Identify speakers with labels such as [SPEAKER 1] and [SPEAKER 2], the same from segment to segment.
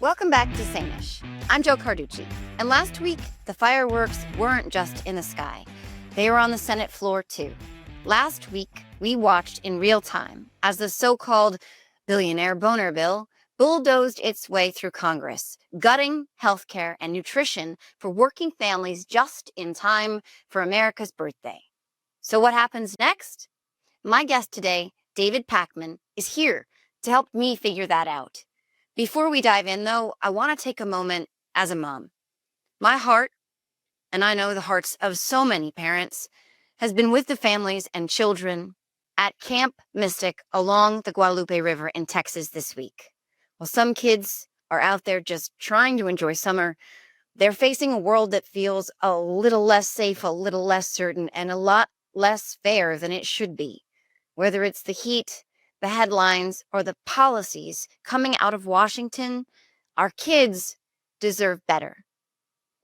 [SPEAKER 1] Welcome back to Sane-ish. I'm Joe Carducci, and last week, the fireworks weren't just in the sky. They were on the Senate floor, too. Last week, we watched in real time as the so-called Billionaire Boner Bill bulldozed its way through Congress, gutting healthcare and nutrition for working families just in time for America's birthday. So what happens next? My guest today, David Pakman, is here to help me figure that out. Before we dive in, though, I want to take a moment as a mom. My heart, and I know the hearts of so many parents, has been with the families and children at Camp Mystic along the Guadalupe River in Texas this week. While some kids are out there just trying to enjoy summer, they're facing a world that feels a little less safe, a little less certain, and a lot less fair than it should be. Whether it's the heat, the headlines, or the policies coming out of Washington, our kids deserve better.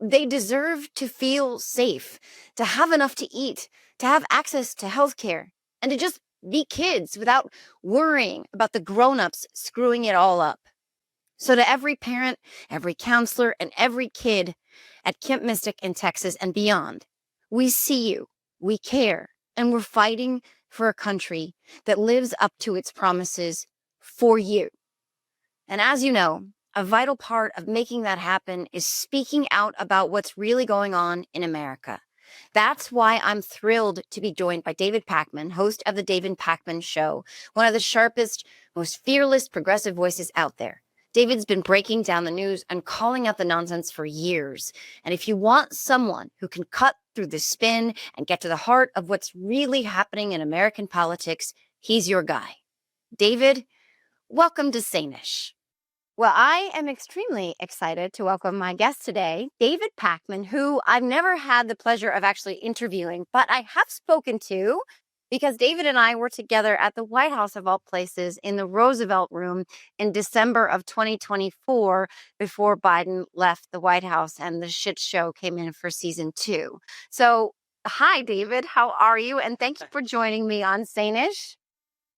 [SPEAKER 1] They deserve to feel safe, to have enough to eat, to have access to healthcare, and to just be kids without worrying about the grown-ups screwing it all up. So to every parent, every counselor, and every kid at Camp Mystic in Texas and beyond, we see you, we care, and we're fighting for a country that lives up to its promises for you. And as you know, a vital part of making that happen is speaking out about what's really going on in America. That's why I'm thrilled to be joined by David Pakman, host of the David Pakman Show, one of the sharpest, most fearless progressive voices out there. David's been breaking down the news and calling out the nonsense for years. And if you want someone who can cut through the spin and get to the heart of what's really happening in American politics, he's your guy. David, welcome to Sane-ish. Well, I am extremely excited to welcome my guest today, David Pakman, who I've never had the pleasure of actually interviewing, but I have spoken to because David and I were together at the White House of all places in the Roosevelt Room in December of 2024 before Biden left the White House and the shit show came in for season 2. So, hi, David. How are you? And thank you for joining me on Sane-ish.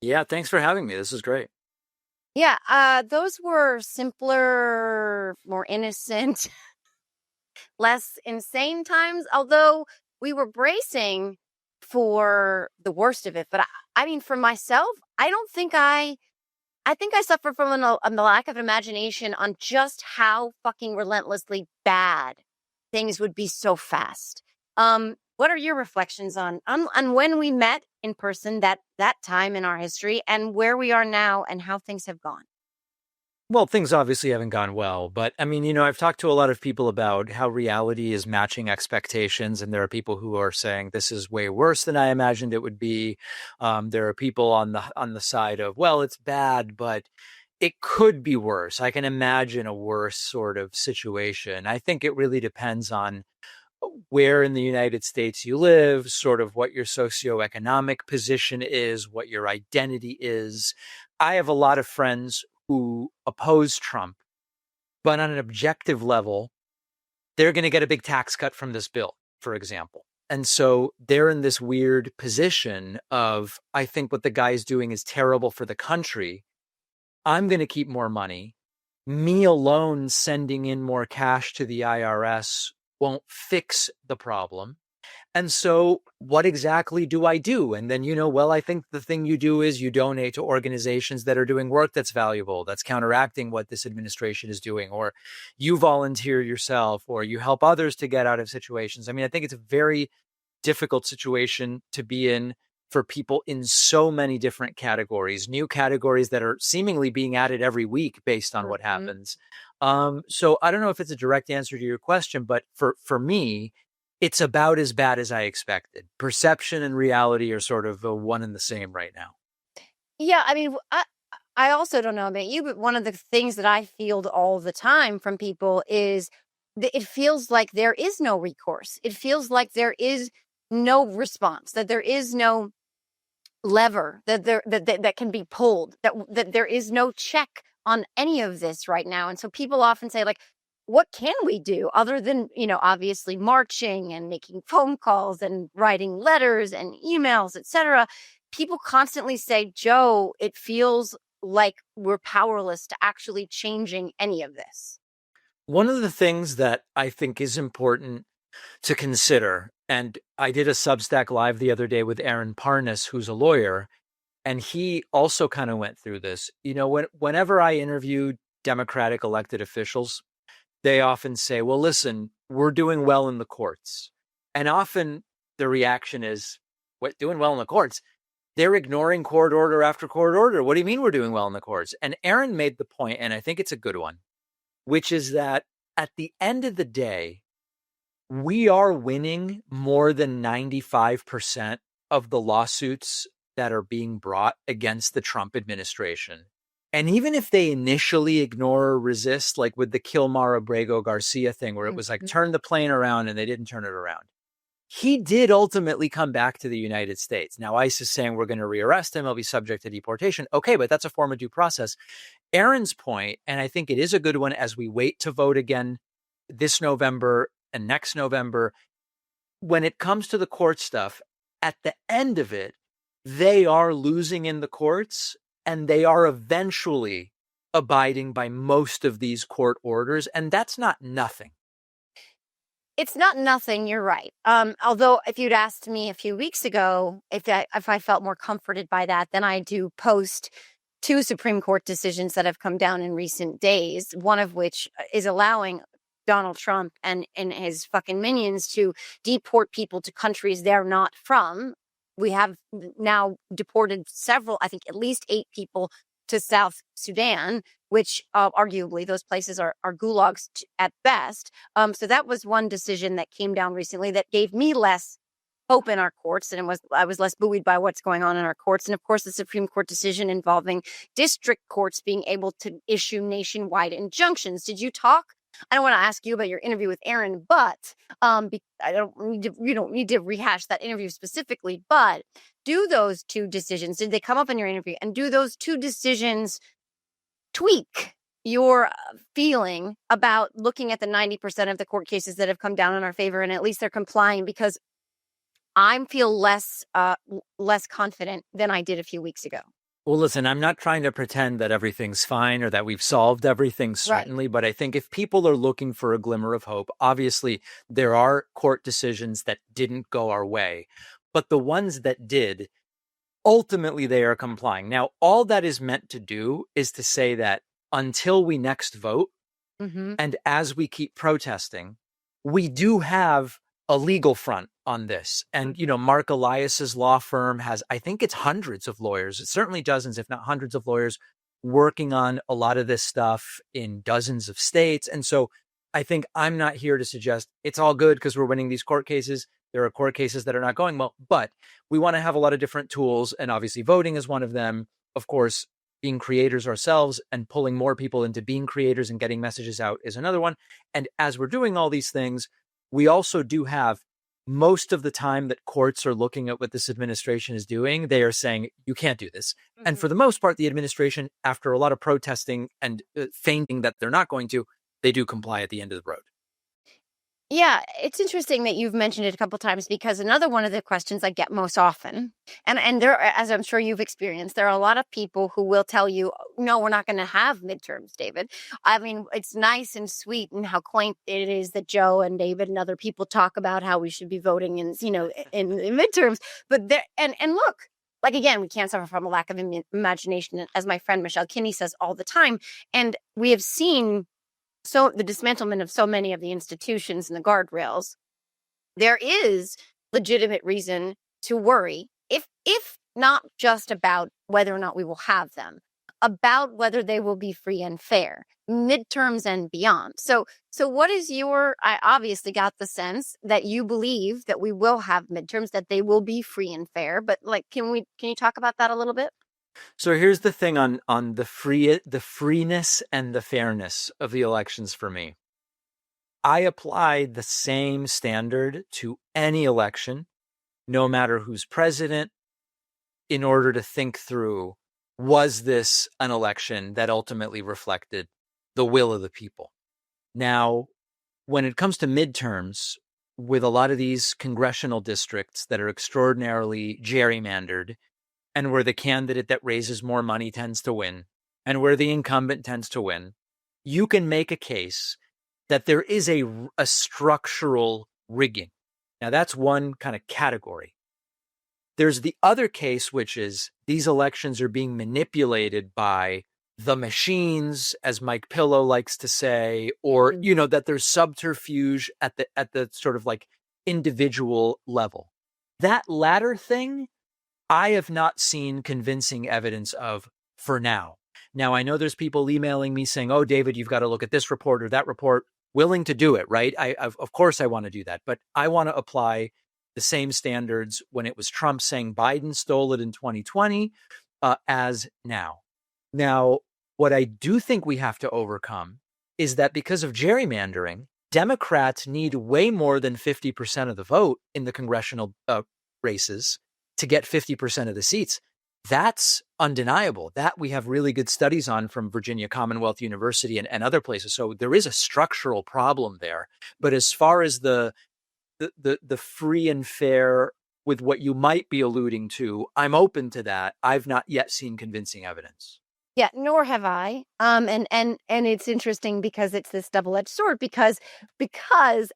[SPEAKER 2] Yeah, thanks for having me. This is great.
[SPEAKER 1] Yeah, those were simpler, more innocent, less insane times, although we were bracing for the worst of it. But I mean, for myself, I think I suffer from a lack of imagination on just how fucking relentlessly bad things would be so fast. What are your reflections on when we met in person that time in our history and where we are now and how things have gone?
[SPEAKER 2] Well, things obviously haven't gone well, but I mean, I've talked to a lot of people about how reality is matching expectations, and there are people who are saying this is way worse than I imagined it would be. There are people on the side of, well, it's bad, but it could be worse. I can imagine a worse sort of situation. I think it really depends on where in the United States you live, sort of what your socioeconomic position is, what your identity is. I have a lot of friends who oppose Trump, but on an objective level, they're going to get a big tax cut from this bill, for example. And so they're in this weird position of, I think what the guy's doing is terrible for the country. I'm going to keep more money. Me alone sending in more cash to the IRS won't fix the problem. And so what exactly do I do? And then, well, I think the thing you do is you donate to organizations that are doing work that's valuable, that's counteracting what this administration is doing, or you volunteer yourself, or you help others to get out of situations. I mean, I think it's a very difficult situation to be in for people in so many different categories, new categories that are seemingly being added every week based on what happens. So I don't know if it's a direct answer to your question, but for me, it's about as bad as I expected. Perception and reality are sort of one and the same right now.
[SPEAKER 1] Yeah, I mean, I also don't know about you, but one of the things that I field all the time from people is that it feels like there is no recourse. It feels like there is no response, that there is no lever that can be pulled, that there is no check on any of this right now. And so people often say, like, what can we do other than, obviously marching and making phone calls and writing letters and emails, etc. People constantly say, Joe, it feels like we're powerless to actually changing any of this?
[SPEAKER 2] One of the things that I think is important to consider, and I did a Substack live the other day with Aaron Parnes, who's a lawyer, and he also kind of went through this. Whenever I interview Democratic elected officials, they often say, well, listen, we're doing well in the courts. And often the reaction is, what, doing well in the courts? They're ignoring court order after court order. What do you mean we're doing well in the courts? And Aaron made the point, and I think it's a good one, which is that at the end of the day, we are winning more than 95% of the lawsuits that are being brought against the Trump administration. And even if they initially ignore or resist, like with the Kilmar Abrego Garcia thing, where it was like, turn the plane around, and they didn't turn it around, he did ultimately come back to the United States. Now, ICE is saying we're going to rearrest him. He'll be subject to deportation. Okay, but that's a form of due process. Aaron's point, and I think it is a good one as we wait to vote again this November and next November, when it comes to the court stuff, at the end of it, they are losing in the courts, and they are eventually abiding by most of these court orders. And that's not nothing.
[SPEAKER 1] It's not nothing, you're right. Although if you'd asked me a few weeks ago if I felt more comforted by that than I do post two Supreme Court decisions that have come down in recent days, one of which is allowing Donald Trump and his fucking minions to deport people to countries they're not from. We have now deported several, I think at least 8 people to South Sudan, which arguably those places are gulags at best. So that was one decision that came down recently that gave me less hope in our courts, and I was less buoyed by what's going on in our courts. And of course, the Supreme Court decision involving district courts being able to issue nationwide injunctions. Did you talk? I don't want to ask you about your interview with Aaron, but you don't need to rehash that interview specifically. But do those two decisions, did they come up in your interview? And do those two decisions tweak your feeling about looking at the 90% of the court cases that have come down in our favor, and at least they're complying? Because I feel less confident than I did a few weeks ago.
[SPEAKER 2] Well, listen, I'm not trying to pretend that everything's fine or that we've solved everything, certainly. Right. But I think if people are looking for a glimmer of hope, obviously there are court decisions that didn't go our way. But the ones that did, ultimately they are complying. Now, all that is meant to do is to say that until we next vote, and as we keep protesting, we do have a legal front on this. And, Mark Elias's law firm has, I think it's hundreds of lawyers, certainly dozens, if not hundreds of lawyers working on a lot of this stuff in dozens of states. And so I think I'm not here to suggest it's all good because we're winning these court cases. There are court cases that are not going well, but we want to have a lot of different tools. And obviously voting is one of them. Of course, being creators ourselves and pulling more people into being creators and getting messages out is another one. And as we're doing all these things, we also do have, most of the time that courts are looking at what this administration is doing, they are saying, you can't do this. And for the most part, the administration, after a lot of protesting and feigning that they're not going to, they do comply at the end of the road.
[SPEAKER 1] Yeah, it's interesting that you've mentioned it a couple of times, because another one of the questions I get most often, and there, as I'm sure you've experienced, there are a lot of people who will tell you, no, we're not going to have midterms, David. I mean, it's nice and sweet and how quaint it is that Joe and David and other people talk about how we should be voting in midterms. But there, and look, like, again, we can't suffer from a lack of imagination, as my friend Michelle Kinney says all the time. And we have seen the dismantlement of so many of the institutions and the guardrails. There is legitimate reason to worry, if not just about whether or not we will have them, about whether they will be free and fair, midterms and beyond. So what is I obviously got the sense that you believe that we will have midterms, that they will be free and fair, but can you talk about that a little bit?
[SPEAKER 2] So here's the thing on the freeness and the fairness of the elections for me. I apply the same standard to any election, no matter who's president, in order to think through, was this an election that ultimately reflected the will of the people? Now, when it comes to midterms, with a lot of these congressional districts that are extraordinarily gerrymandered, and where the candidate that raises more money tends to win, and where the incumbent tends to win, you can make a case that there is a structural rigging. Now, that's one kind of category. There's the other case, which is these elections are being manipulated by the machines, as Mike Pillow likes to say, or, that there's subterfuge at the sort of like individual level. That latter thing, I have not seen convincing evidence of for now. Now, I know there's people emailing me saying, oh, David, you've got to look at this report or that report. Willing to do it, right? Of course I want to do that, but I want to apply the same standards when it was Trump saying Biden stole it in 2020 as now. Now, what I do think we have to overcome is that because of gerrymandering, Democrats need way more than 50% of the vote in the congressional races to get 50% of the seats. That's undeniable. That we have really good studies on from Virginia Commonwealth University and other places. So there is a structural problem there. But as far as the free and fair with what you might be alluding to, I'm open to that. I've not yet seen convincing evidence.
[SPEAKER 1] Yeah, nor have I. And it's interesting because it's this double-edged sword because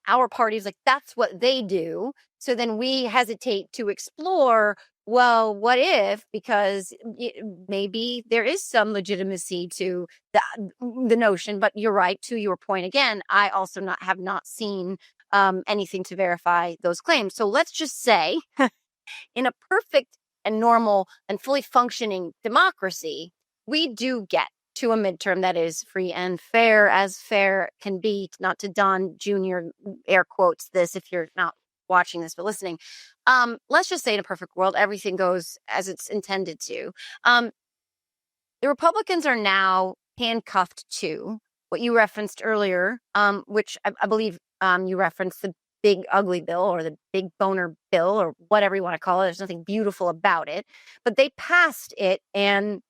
[SPEAKER 1] our party's like, that's what they do. So then we hesitate to explore, well, what if, because maybe there is some legitimacy to the notion, but you're right, to your point again, I also have not seen anything to verify those claims. So let's just say in a perfect and normal and fully functioning democracy, we do get to a midterm that is free and fair as fair can be, not to Don Jr. air quotes this if you're not watching this but listening. Let's just say in a perfect world, everything goes as it's intended to. The Republicans are now handcuffed to what you referenced earlier, which I believe you referenced the big ugly bill or the big boner bill or whatever you want to call it. There's nothing beautiful about it, but they passed it and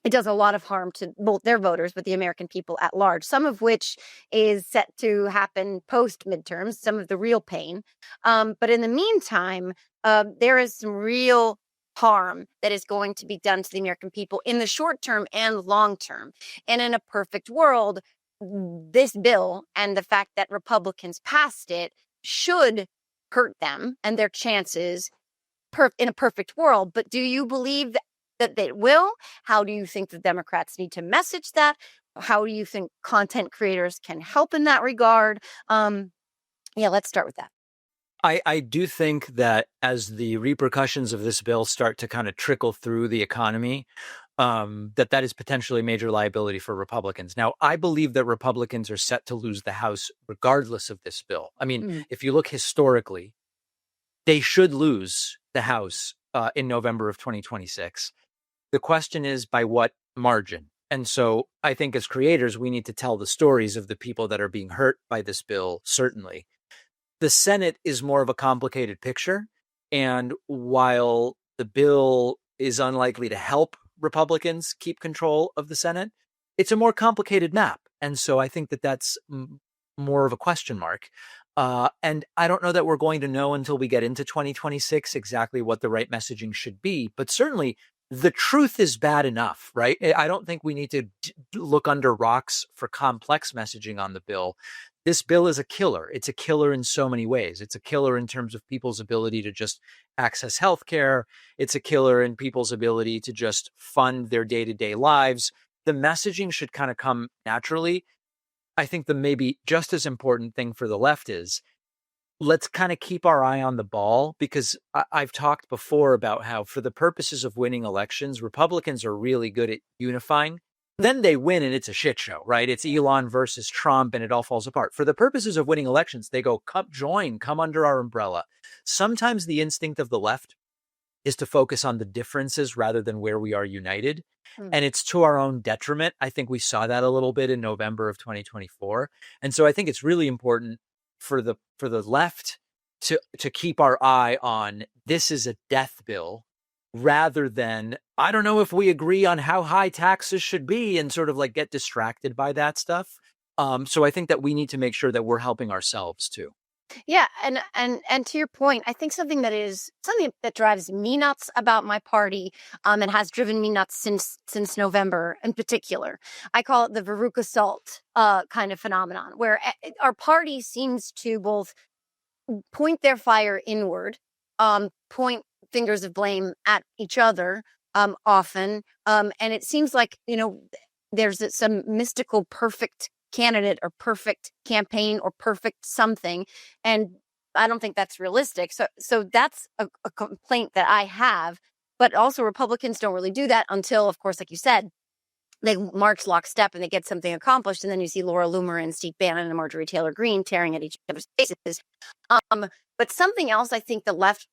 [SPEAKER 1] it does a lot of harm to both their voters, but the American people at large, some of which is set to happen post midterms, some of the real pain. But in the meantime, there is some real harm that is going to be done to the American people in the short term and long term. And in a perfect world, this bill and the fact that Republicans passed it should hurt them and their chances in a perfect world. But do you believe that it will? How do you think the Democrats need to message that? How do you think content creators can help in that regard? Let's start with that.
[SPEAKER 2] I do think that as the repercussions of this bill start to kind of trickle through the economy, that is potentially major liability for Republicans. Now, I believe that Republicans are set to lose the House regardless of this bill. I mean, if you look historically, they should lose the House in November of 2026. The question is by what margin? And so I think as creators, we need to tell the stories of the people that are being hurt by this bill, certainly. The Senate is more of a complicated picture. And while the bill is unlikely to help Republicans keep control of the Senate, it's a more complicated map. And so I think that that's more of a question mark. And I don't know that we're going to know until we get into 2026 exactly what the right messaging should be. But certainly the truth is bad enough, right? I don't think we need to look under rocks for complex messaging on the bill. This bill is a killer. It's a killer in so many ways. It's a killer in terms of people's ability to just access healthcare. It's a killer in people's ability to just fund their day-to-day lives. The messaging should kind of come naturally. I think the maybe just as important thing for the left is let's kind of keep our eye on the ball, because I've talked before about how for the purposes of winning elections, Republicans are really good at unifying. Then they win and it's a shit show, right? It's Elon versus Trump and it all falls apart. For the purposes of winning elections, they go, come under our umbrella. Sometimes the instinct of the left is to focus on the differences rather than where we are united. And it's to our own detriment. I think we saw that a little bit in November of 2024. And so I think it's really important for the left to keep our eye on this is a death bill rather than, I don't know if we agree on how high taxes should be and sort of like get distracted by that stuff. So I think that we need to make sure that we're helping ourselves too.
[SPEAKER 1] Yeah, and to your point, I think something that drives me nuts about my party, and has driven me nuts since November in particular. I call it the Veroo assault kind of phenomenon, where our party seems to both point their fire inward, point fingers of blame at each other, often, and it seems like there's some mystical perfect candidate or perfect campaign or perfect something, and I don't think that's realistic. So that's a complaint that I have. But also, Republicans don't really do that until, of course, like you said, they march lockstep and they get something accomplished, and then you see Laura Loomer and Steve Bannon and Marjorie Taylor Greene tearing at each other's faces. But something else I think the left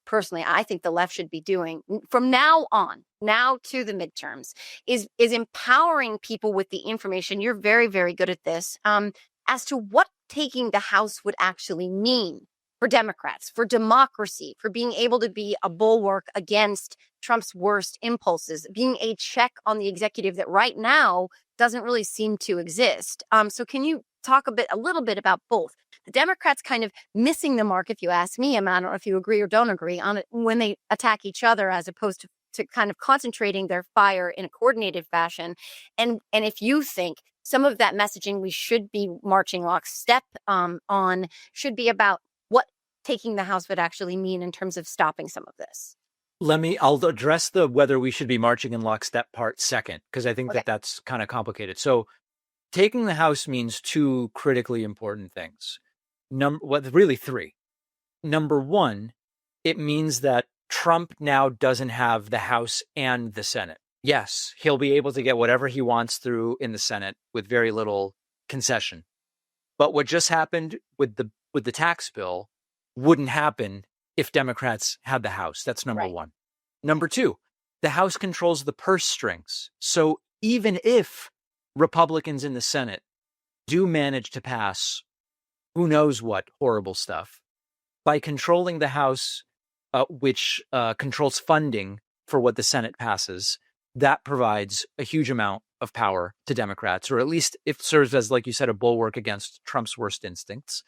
[SPEAKER 1] should be doing from now on, now to the midterms, is empowering people with the information. You're very, very good at this, as to what taking the House would actually mean for Democrats, for democracy, for being able to be a bulwark against Trump's worst impulses, being a check on the executive that right now doesn't really seem to exist. So can you talk a little bit about both? The Democrats kind of missing the mark, if you ask me. I don't know if you agree or don't agree on it, when they attack each other, as opposed to kind of concentrating their fire in a coordinated fashion. And if you think some of that messaging we should be marching lockstep on should be about what taking the House would actually mean in terms of stopping some of this.
[SPEAKER 2] I'll address the whether we should be marching in lockstep part second, because I think
[SPEAKER 1] Okay.
[SPEAKER 2] that's kind of complicated. So taking the House means two critically important things. Really three. Number one, it means that Trump now doesn't have the House and the Senate. Yes, he'll be able to get whatever he wants through in the Senate with very little concession. But what just happened with the tax bill wouldn't happen if Democrats had the House. That's number
[SPEAKER 1] Right.
[SPEAKER 2] one. Number two, the House controls the purse strings. So even if Republicans in the Senate do manage to pass who knows what horrible stuff, by controlling the House, which controls funding for what the Senate passes, that provides a huge amount of power to Democrats, or at least it serves as, like you said, a bulwark against Trump's worst instincts.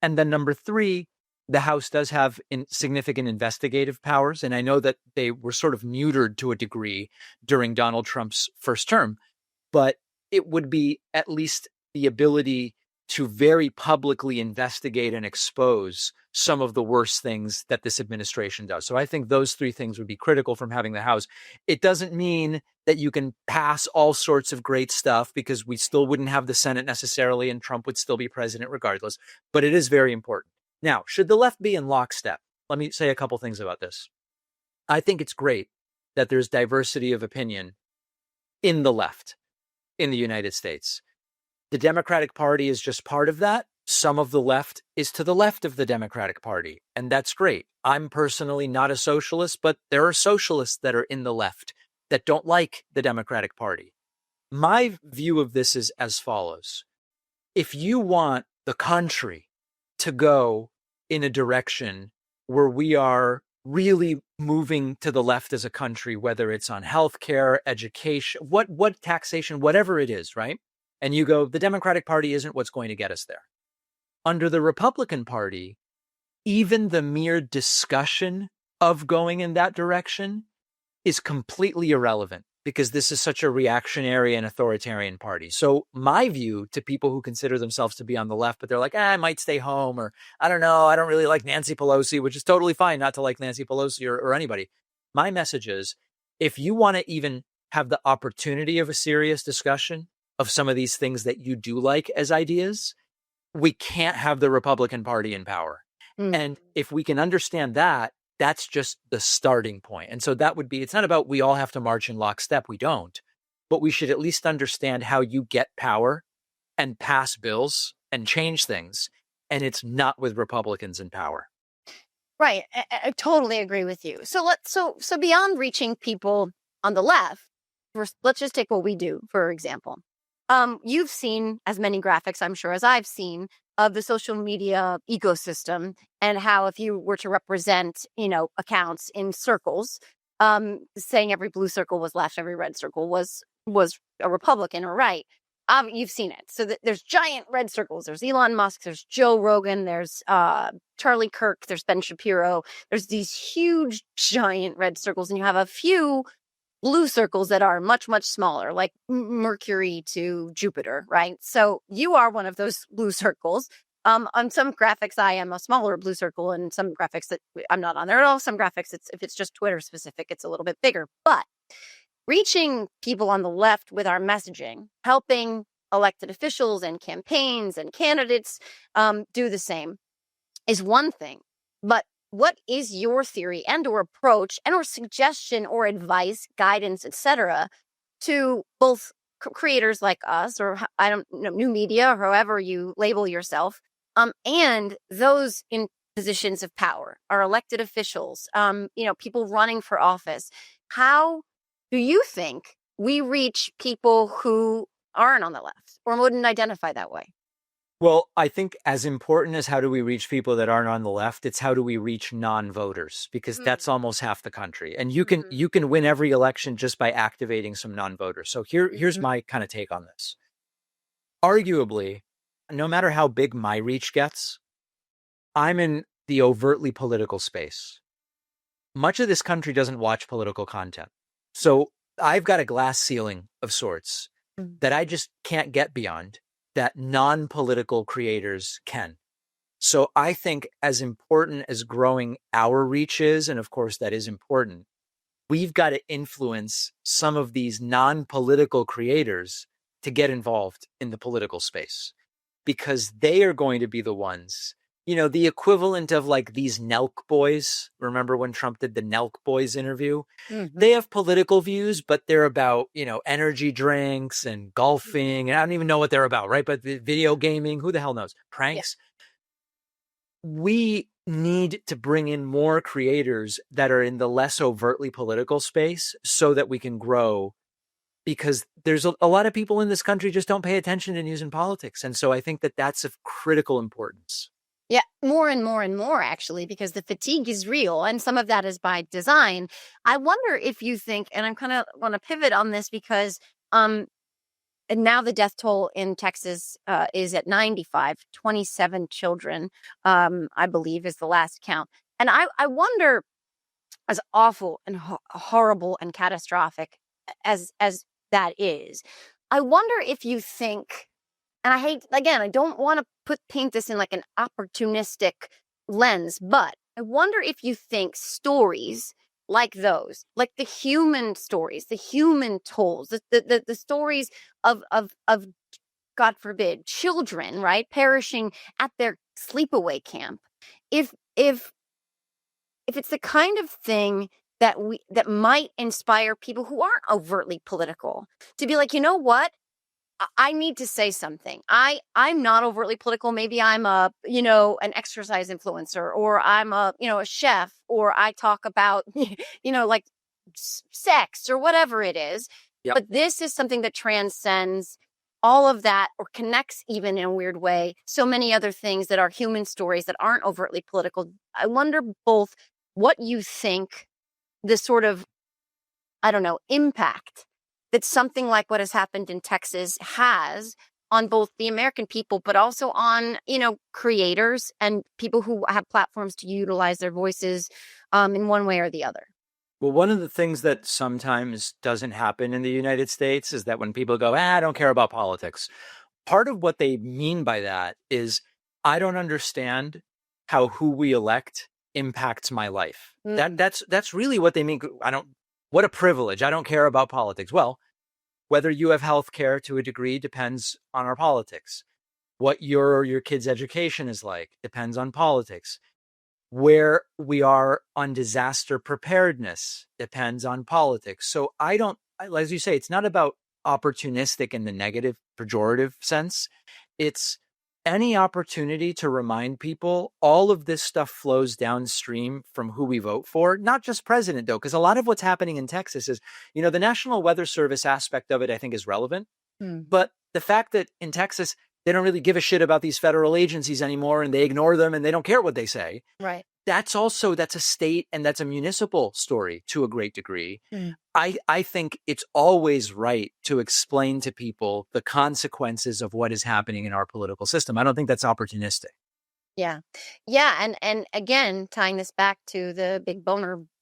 [SPEAKER 2] And then number three, the House does have significant investigative powers. And I know that they were sort of neutered to a degree during Donald Trump's first term, but it would be at least the ability to very publicly investigate and expose some of the worst things that this administration does. So I think those three things would be critical from having the House. It doesn't mean that you can pass all sorts of great stuff, because we still wouldn't have the Senate necessarily, and Trump would still be president regardless, but it is very important. Now, should the left be in lockstep? Let me say a couple things about this. I think it's great that there's diversity of opinion in the left in the United States. The Democratic Party is just part of that. Some of the left is to the left of the Democratic Party, and that's great. I'm personally not a socialist, but there are socialists that are in the left that don't like the Democratic Party. My view of this is as follows. If you want the country to go in a direction where we are really moving to the left as a country, whether it's on healthcare, education, what taxation, whatever it is, right? And you go, the Democratic Party isn't what's going to get us there. Under the Republican Party, even the mere discussion of going in that direction is completely irrelevant, because this is such a reactionary and authoritarian party. So my view to people who consider themselves to be on the left, but they're like, I might stay home, or I don't know, I don't really like Nancy Pelosi, which is totally fine not to like Nancy Pelosi or anybody. My message is, if you want to even have the opportunity of a serious discussion of some of these things that you do like as ideas, we can't have the Republican Party in power. And if we can understand that, that's just the starting point. And so that would be, it's not about we all have to march in lockstep. We don't. But we should at least understand how you get power and pass bills and change things. And it's not with Republicans in power.
[SPEAKER 1] Right. I totally agree with you. So beyond reaching people on the left, let's just take what we do, for example. You've seen as many graphics, I'm sure, as I've seen of the social media ecosystem, and how if you were to represent, accounts in circles, saying every blue circle was left, every red circle was a Republican or right. you've seen it. So there's giant red circles. There's Elon Musk, there's Joe Rogan, there's Charlie Kirk, there's Ben Shapiro. There's these huge, giant red circles, and you have a few blue circles that are much, much smaller, like Mercury to Jupiter, right? So you are one of those blue circles. On some graphics, I am a smaller blue circle, and some graphics that I'm not on there at all. Some graphics, if it's just Twitter specific, it's a little bit bigger. But reaching people on the left with our messaging, helping elected officials and campaigns and candidates do the same is one thing. But what is your theory and or approach and or suggestion or advice, guidance, etc., to both creators like us, or I don't know, new media, or however you label yourself, and those in positions of power, our elected officials, people running for office? How do you think we reach people who aren't on the left or wouldn't identify that way?
[SPEAKER 2] Well, I think as important as how do we reach people that aren't on the left, it's how do we reach non-voters, because that's almost half the country. And you can win every election just by activating some non-voters. So here's my kind of take on this. Arguably, no matter how big my reach gets, I'm in the overtly political space. Much of this country doesn't watch political content. So I've got a glass ceiling of sorts that I just can't get beyond, that non-political creators can. So I think as important as growing our reach is, and of course that is important, we've got to influence some of these non-political creators to get involved in the political space, because they are going to be the ones, the equivalent of like these Nelk boys. Remember when Trump did the Nelk boys interview? They have political views, but they're about, energy drinks and golfing. And I don't even know what they're about, right? But the video gaming, who the hell knows? Pranks. Yeah. We need to bring in more creators that are in the less overtly political space so that we can grow, because there's a lot of people in this country just don't pay attention to news and politics. And so I think that that's of critical importance.
[SPEAKER 1] Yeah, more and more and more, actually, because the fatigue is real, and some of that is by design. I wonder if you think, and I'm kind of want to pivot on this because and now the death toll in Texas is at 95, 27 children, I believe is the last count. And I wonder, as awful and horrible and catastrophic as that is, I wonder if you think, and I don't want to paint this in like an opportunistic lens, but I wonder if you think stories like those, like the human stories, the human tolls, the stories of God forbid, children, right, perishing at their sleepaway camp. If it's the kind of thing that might inspire people who aren't overtly political to be like, you know what? I need to say something. I'm not overtly political. Maybe I'm an exercise influencer, or I'm a chef, or I talk about, like sex or whatever it is. Yep. But this is something that transcends all of that, or connects even in a weird way so many other things that are human stories that aren't overtly political. I wonder both what you think the sort of, impact that something like what has happened in Texas has on both the American people, but also on, creators and people who have platforms to utilize their voices in one way or the other.
[SPEAKER 2] Well, one of the things that sometimes doesn't happen in the United States is that when people go, I don't care about politics, part of what they mean by that is, I don't understand how who we elect impacts my life. That's really what they mean. What a privilege. I don't care about politics. Well, whether you have health care to a degree depends on our politics. What your kid's education is like depends on politics. Where we are on disaster preparedness depends on politics. So as you say, it's not about opportunistic in the negative, pejorative sense. It's any opportunity to remind people all of this stuff flows downstream from who we vote for, not just president, though, because a lot of what's happening in Texas is, the National Weather Service aspect of it, I think, is relevant. But the fact that in Texas, they don't really give a shit about these federal agencies anymore, and they ignore them and they don't care what they say.
[SPEAKER 1] Right.
[SPEAKER 2] that's a state and that's a municipal story to a great degree.
[SPEAKER 1] Mm.
[SPEAKER 2] I think it's always right to explain to people the consequences of what is happening in our political system. I don't think that's opportunistic.
[SPEAKER 1] Yeah. Yeah. And again, tying this back to the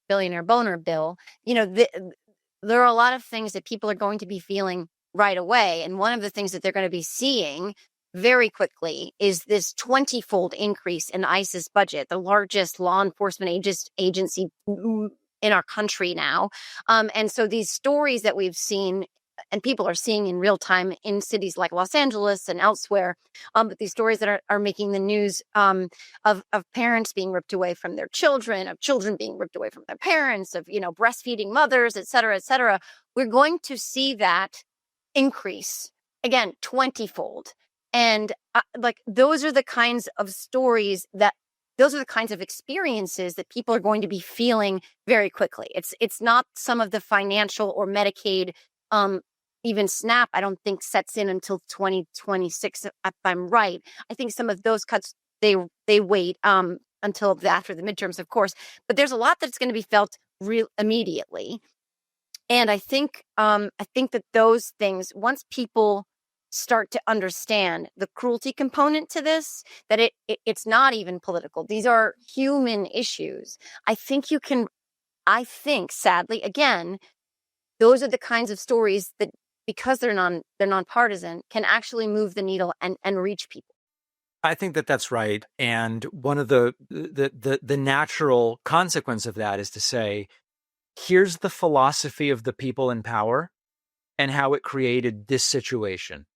[SPEAKER 1] billionaire boner bill, there are a lot of things that people are going to be feeling right away. And one of the things that they're going to be seeing very quickly is this 20-fold increase in ICE's budget, the largest law enforcement agency in our country now. And so these stories that we've seen and people are seeing in real time in cities like Los Angeles and elsewhere, but these stories that are making the news of parents being ripped away from their children, of children being ripped away from their parents, of breastfeeding mothers, et cetera, et cetera. We're going to see that increase again 20-fold. And those are the kinds of stories those are the kinds of experiences that people are going to be feeling very quickly. It's not some of the financial or Medicaid, even SNAP, I don't think sets in until 2026, if I'm right. I think some of those cuts, they wait until after the midterms, of course. But there's a lot that's going to be felt real immediately. And I think that those things, once people start to understand the cruelty component to this, that it's not even political. These are human issues. I think sadly, again, those are the kinds of stories that, because they're nonpartisan, can actually move the needle and reach people.
[SPEAKER 2] I think that that's right. And one of the natural consequence of that is to say, here's the philosophy of the people in power and how it created this situation.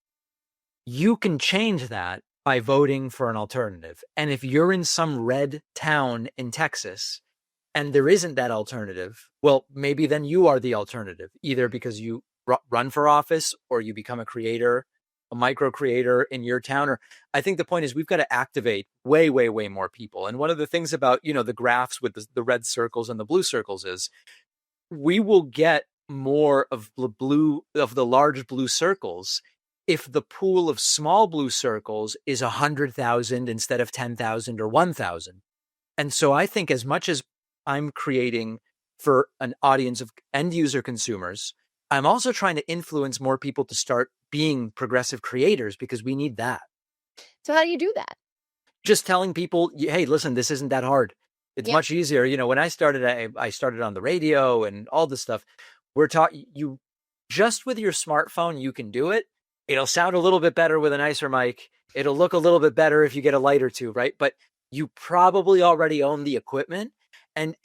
[SPEAKER 2] You can change that by voting for an alternative. And if you're in some red town in Texas and there isn't that alternative, well, maybe then you are the alternative, either because you run for office or you become a creator, a micro creator in your town. Or I think the point is we've got to activate way, way, way more people. And one of the things about, the graphs with the red circles and the blue circles is we will get more of the large blue circles if the pool of small blue circles is 100,000 instead of 10,000 or 1,000. And so I think as much as I'm creating for an audience of end user consumers, I'm also trying to influence more people to start being progressive creators because we need that.
[SPEAKER 1] So how do you do that?
[SPEAKER 2] Just telling people, hey, listen, this isn't that hard. It's much easier. When I started, I started on the radio and all this stuff. We're taught you just with your smartphone, you can do it. It'll sound a little bit better with a nicer mic. It'll look a little bit better if you get a light or two, right? But you probably already own the equipment. And,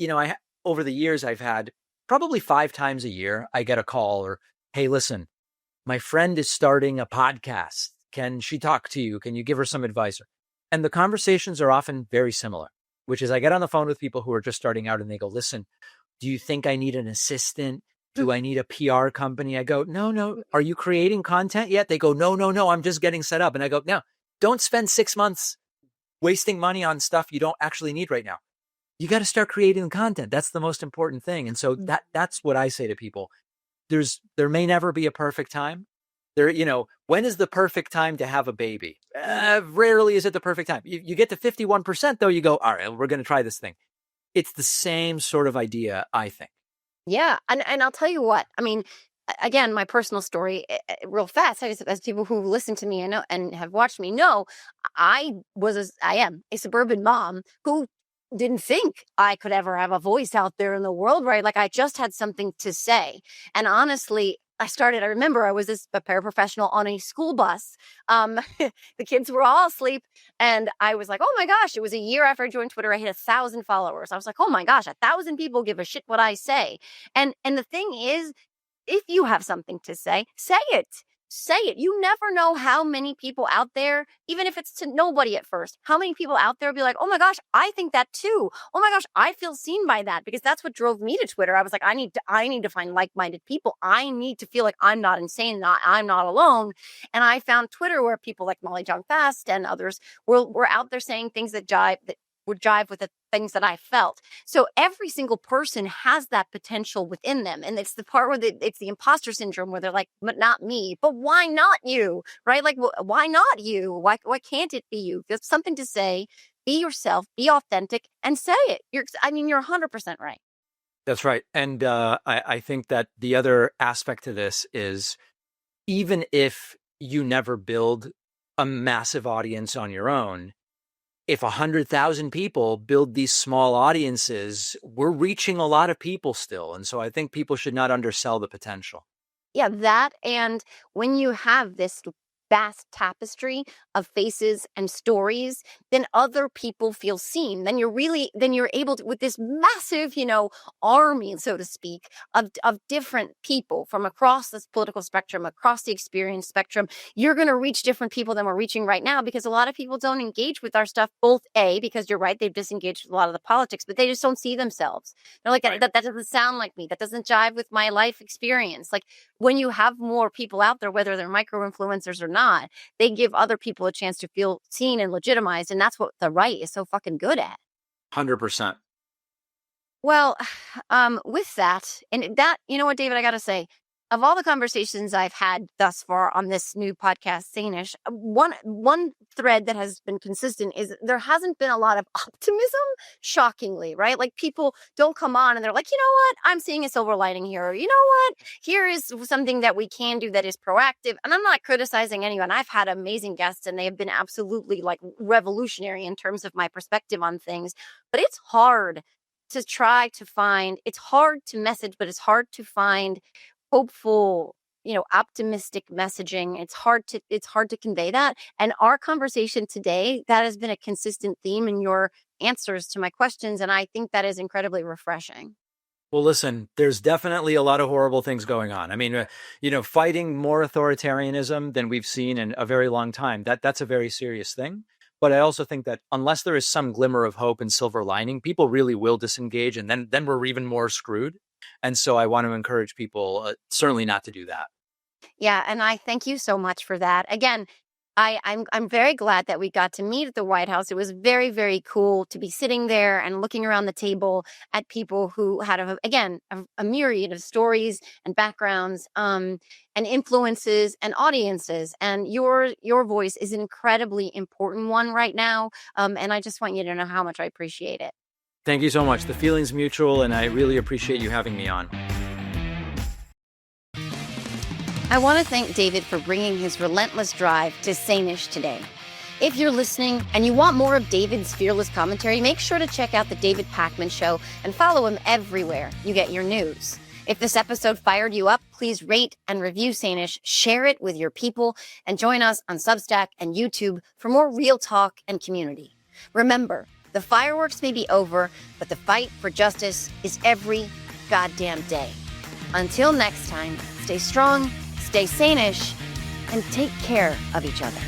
[SPEAKER 2] over the years, I've had probably 5 times a year, I get a call or, hey, listen, my friend is starting a podcast. Can she talk to you? Can you give her some advice? And the conversations are often very similar, which is I get on the phone with people who are just starting out and they go, listen, do you think I need an assistant? Do I need a PR company? I go, no. Are you creating content yet? They go, no. I'm just getting set up. And I go, no, don't spend 6 months wasting money on stuff you don't actually need right now. You got to start creating the content. That's the most important thing. And so that's what I say to people. There may never be a perfect time. When is the perfect time to have a baby? Rarely is it the perfect time. You get to 51% though, you go, all right, we're going to try this thing. It's the same sort of idea, I think.
[SPEAKER 1] Yeah. And I'll tell you what, I mean, again, my personal story real fast, as people who listen to me and have watched me know, I am a suburban mom who didn't think I could ever have a voice out there in the world, right? Like I just had something to say. And honestly, I remember I was a paraprofessional on a school bus. The kids were all asleep and I was like, oh my gosh, it was a year after I joined Twitter. I hit 1,000 followers. I was like, oh my gosh, 1,000 people give a shit what I say. And the thing is, if you have something to say, say it. Say it. You never know how many people out there, even if it's to nobody at first, how many people out there will be like, oh my gosh, I think that too. Oh my gosh, I feel seen by that, because that's what drove me to Twitter. I was like, I need to find like-minded people. I need to feel like I'm not insane, I'm not alone. And I found Twitter where people like Molly Jong Fast and others were out there saying things that would jive with the things that I felt. So every single person has that potential within them. And it's the part where it's the imposter syndrome where they're like, but not me. But why not you? Right? Like, why not you? Why can't it be you? There's something to say. Be yourself, be authentic, and say it. You're 100% right.
[SPEAKER 2] That's right. And I think that the other aspect to this is, even if you never build a massive audience on your own, if 100,000 people build these small audiences, we're reaching a lot of people still. And so I think people should not undersell the potential.
[SPEAKER 1] Yeah, that, and when you have this vast tapestry of faces and stories, then other people feel seen. Then you're able to, with this massive, army, so to speak, of different people from across this political spectrum, across the experience spectrum, you're going to reach different people than we're reaching right now, because a lot of people don't engage with our stuff, both because you're right, they've disengaged with a lot of the politics, but they just don't see themselves. They're like,
[SPEAKER 2] Right.
[SPEAKER 1] that doesn't sound like me. That doesn't jive with my life experience. Like, when you have more people out there, whether they're micro influencers or not, they give other people a chance to feel seen and legitimized. And that's what the right is so fucking good at.
[SPEAKER 2] 100%.
[SPEAKER 1] Well, with that, and that, you know what, David, I got to say, of all the conversations I've had thus far on this new podcast, Sane-ish, one thread that has been consistent is there hasn't been a lot of optimism, shockingly, right? Like, people don't come on and they're like, you know what, I'm seeing a silver lining here. Or, you know what, here is something that we can do that is proactive. And I'm not criticizing anyone. I've had amazing guests and they have been absolutely like revolutionary in terms of my perspective on things. But it's hard to try to find, it's hard to message, but it's hard to find hopeful, optimistic messaging. It's hard to convey that. And our conversation today, that has been a consistent theme in your answers to my questions. And I think that is incredibly refreshing.
[SPEAKER 2] Well, listen, there's definitely a lot of horrible things going on. I mean, fighting more authoritarianism than we've seen in a very long time, that's a very serious thing. But I also think that unless there is some glimmer of hope and silver lining, people really will disengage, and then we're even more screwed. And so I want to encourage people certainly not to do that.
[SPEAKER 1] Yeah, and I thank you so much for that. Again, I'm very glad that we got to meet at the White House. It was very, very cool to be sitting there and looking around the table at people who had, a myriad of stories and backgrounds, and influences and audiences. And your voice is an incredibly important one right now. And I just want you to know how much I appreciate it.
[SPEAKER 2] Thank you so much. The feeling's mutual, and I really appreciate you having me on.
[SPEAKER 1] I want to thank David for bringing his relentless drive to Sane-ish today. If you're listening and you want more of David's fearless commentary, make sure to check out the David Pakman Show and follow him everywhere you get your news. If this episode fired you up, please rate and review Sane-ish, share it with your people, and join us on Substack and YouTube for more real talk and community. Remember, the fireworks may be over, but the fight for justice is every goddamn day. Until next time, stay strong, stay sane-ish, and take care of each other.